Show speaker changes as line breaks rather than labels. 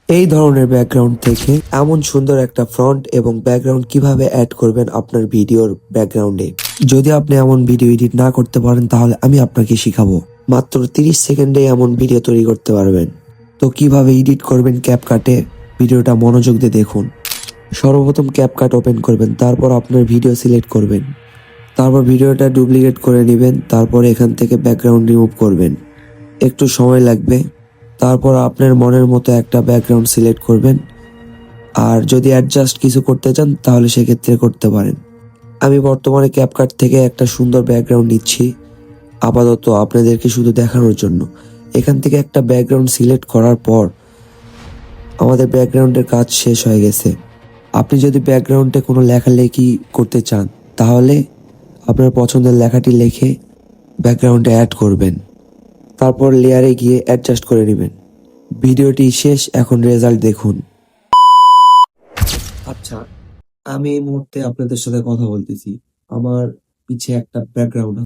এই ধরনের ব্যাকগ্রাউন্ড থেকে এমন সুন্দর একটা ফ্রন্ট এবং ব্যাকগ্রাউন্ড কিভাবে অ্যাড করবেন আপনার ভিডিওর ব্যাকগ্রাউন্ডে। যদি আপনি এমন ভিডিও এডিট না করতে পারেন তাহলে আমি আপনাকে শিখাবো। মাত্র 30 সেকেন্ডে এমন ভিডিও তৈরি করতে পারবেন। তো কিভাবে এডিট করবেন ক্যাপকাটে, ভিডিওটা মনোযোগ দিয়ে দেখুন। সর্বপ্রথম ক্যাপকাট ওপেন করবেন, তারপর আপনার ভিডিও সিলেক্ট করবেন, তারপর ভিডিওটা ডুপ্লিকেট করে নেবেন, তারপর এখান থেকে ব্যাকগ্রাউন্ড রিমুভ করবেন। একটু সময় লাগবে। তারপর আপনার মনের মতো একটা ব্যাকগ্রাউন্ড সিলেক্ট করবেন। আর যদি অ্যাডজাস্ট কিছু করতে চান তাহলে সেক্ষেত্রে করতে পারেন। আমি বর্তমানে ক্যাপকাট থেকে একটা সুন্দর ব্যাকগ্রাউন্ড নিচ্ছি, আপাতত আপনাদেরকে শুধু দেখানোর জন্য। এখান থেকে একটা ব্যাকগ্রাউন্ড সিলেক্ট করার পর আমাদের ব্যাকগ্রাউন্ডের কাজ শেষ হয়ে গেছে। আপনি যদি ব্যাকগ্রাউন্ডে কোনো লেখালেখি করতে চান তাহলে আপনার পছন্দের লেখাটি লিখে ব্যাকগ্রাউন্ডে অ্যাড করবেন, তারপর লেয়ারে গিয়ে অ্যাডজাস্ট করে নেবেন। ভিডিওটি শেষ, এখন রেজাল্ট দেখুন। আচ্ছা, আমি এই মুহূর্তে আপনাদের সাথে কথা বলতেছি, আমার পিছে একটা ব্যাকগ্রাউন্ড